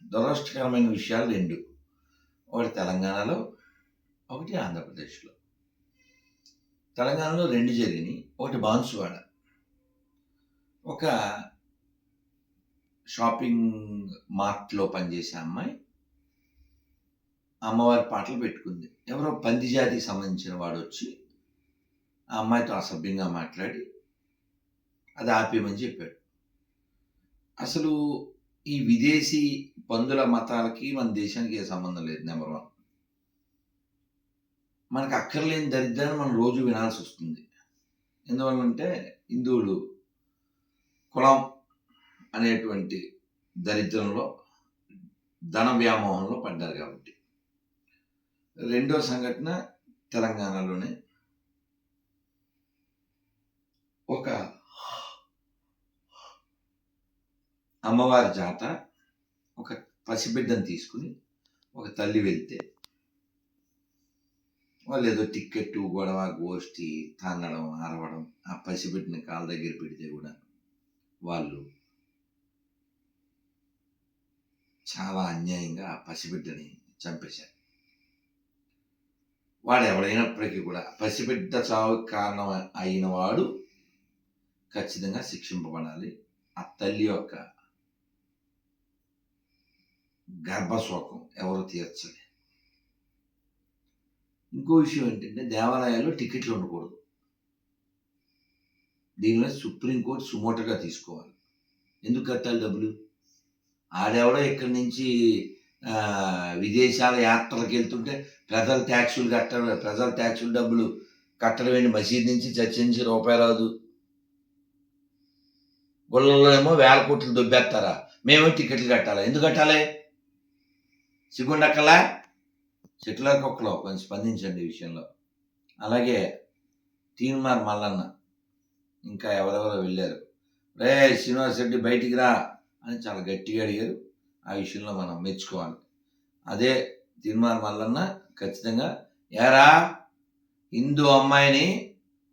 దురదృష్టకరమైన విషయాలు 2. ఒకటి తెలంగాణలో, ఒకటి ఆంధ్రప్రదేశ్‌లో. తెలంగాణలో 2 జరిగినియి. ఒకటి బాన్సువాడ. ఒక షాపింగ్ మార్ట్‌లో పనిచేసే అమ్మాయి అమ్మవారి పాటలు పెట్టుకుంది. ఎవరో పంది జాతికి సంబంధించిన వాడొచ్చి ఆ అమ్మాయితో అసభ్యంగా మాట్లాడి అది ఆపేయమని చెప్పాడు. అసలు ఈ విదేశీ పందుల మతాలకి మన దేశానికి ఏ సంబంధం లేదు. నంబర్ 1. మనకు అక్కర్లేని దరిద్రాన్ని మనం రోజు వినాల్సొస్తుంది. ఎందువల్లంటే హిందువులు కులం అనేటువంటి దరిద్రంలో, ధన వ్యామోహంలో పడ్డారు కాబట్టి. రెండో సంఘటన తెలంగాణలోనే. ఒక అమ్మవారి జాతర, ఒక పసిబిడ్డను తీసుకుని ఒక తల్లి వెళ్తే వాళ్ళు ఏదో టిక్కెట్టు, గొడవ, గోష్ఠి, తన్నడం, అరవడం, ఆ పసిబిడ్డని కాళ్ళ దగ్గర పెడితే కూడా వాళ్ళు చాలా అన్యాయంగా ఆ పసిబిడ్డని చంపేశారు. వాడు ఎవడైనప్పటికీ కూడా పసిబిడ్డ చావుకి కారణం అయిన వాడు ఖచ్చితంగా శిక్షింపబడాలి. ఆ తల్లి యొక్క గర్భశోకం ఎవరు తీర్చలే. ఇంకో విషయం ఏంటంటే దేవాలయాల్లో టికెట్లు ఉండకూడదు. దీనిలో సుప్రీంకోర్టు సుమోటోగా తీసుకోవాలి. ఎందుకు కట్టాలి డబ్బులు? ఆడెవడో ఇక్కడి నుంచి విదేశాల యాత్రలకు వెళ్తుంటే ప్రజల ట్యాక్సులు డబ్బులు కట్టడం ఏంటి? మసీద్ నుంచి చర్చి నుంచి రూపాయి రాదు. గుళ్ళలో ఏమో వేల కోట్లు దొబ్బేస్తారా? మేమో టికెట్లు కట్టాలా? ఎందుకు కట్టాలి? సిగ్గుండక్కలా? సెక్యులర్ కుక్కలో కొంచెం స్పందించండి ఈ విషయంలో. అలాగే తీన్మార్ మల్లన్న ఇంకా ఎవరెవరో వెళ్ళారు. రే శ్రీనివాస్ రెడ్డి బయటికి రా అని చాలా గట్టిగా అడిగారు. ఆ విషయంలో మనం మెచ్చుకోవాలి. అదే తీన్మార్ మల్లన్న ఖచ్చితంగా ఏరా హిందూ అమ్మాయిని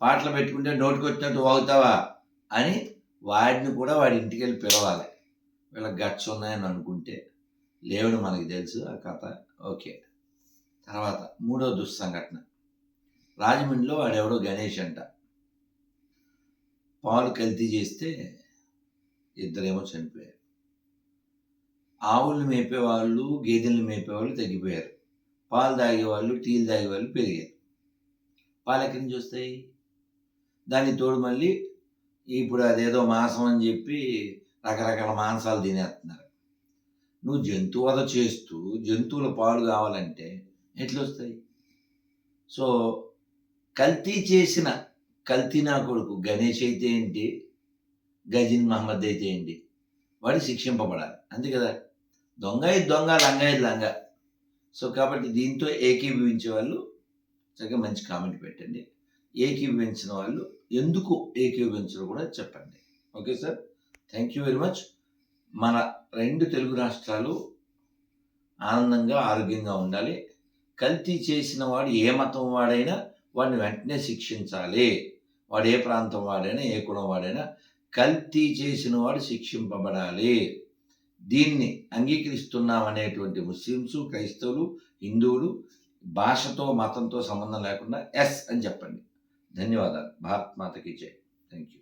పాటలు పెట్టుకుంటే నోటికొచ్చినట్టు వాగుతావా అని వాడిని కూడా వాడి ఇంటికి వెళ్ళి పిలవాలి. వీళ్ళకి గట్స్ ఉన్నాయని అనుకుంటే లేవని మనకి తెలుసు ఆ కథ. ఓకే. తర్వాత 3వ దుస్సంఘటన. రాజమండ్రిలో వాడెవడో గణేష్ అంట పాలు కల్తీ చేస్తే ఇద్దరేమో చనిపోయారు. ఆవుల్ని మేపేవాళ్ళు, గేదెల్ని మేపేవాళ్ళు తగ్గిపోయారు. పాలు తాగేవాళ్ళు, టీలు తాగేవాళ్ళు పెరిగారు. పాలు ఎక్కడి నుంచి వస్తాయి? దానికి తోడు మళ్ళీ ఇప్పుడు అదేదో మాంసం అని చెప్పి రకరకాల మాంసాలు తినేస్తున్నారు. నువ్వు జంతువధ చేస్తూ జంతువుల పాలు కావాలంటే ఎట్లా వస్తాయి? సో కల్తీ చేసిన కల్తీ నా కొడుకు గణేష్ అయితే ఏంటి, గజిన్ మహమ్మద్ అయితే ఏంటి, వాడు శిక్షింపబడాలి. అంతే కదా? దొంగ ఇది దొంగ, లంగ ఇది లంగ. సో కాబట్టి దీంతో ఏకీభవించే వాళ్ళు చక్కగా మంచి కామెంట్ పెట్టండి. ఏకీభవించిన వాళ్ళు ఎందుకు ఏకీభవించడం కూడా చెప్పండి. Okay sir, thank you very much. మన 2 తెలుగు రాష్ట్రాలు ఆనందంగా ఆరోగ్యంగా ఉండాలి. కల్తీ చేసిన వాడు ఏ మతం వాడైనా వాడిని వెంటనే శిక్షించాలి. వాడు ఏ ప్రాంతం వాడైనా, ఏ కులం వాడైనా కల్తీ చేసిన వాడు శిక్షింపబడాలి. దీన్ని అంగీకరిస్తున్నామనేటువంటి ముస్లిమ్స్, క్రైస్తవులు, హిందువులు భాషతో మతంతో సంబంధం లేకుండా ఎస్ అని చెప్పండి. ధన్యవాదాలు. భారత్ మాతకి జై. Thank you.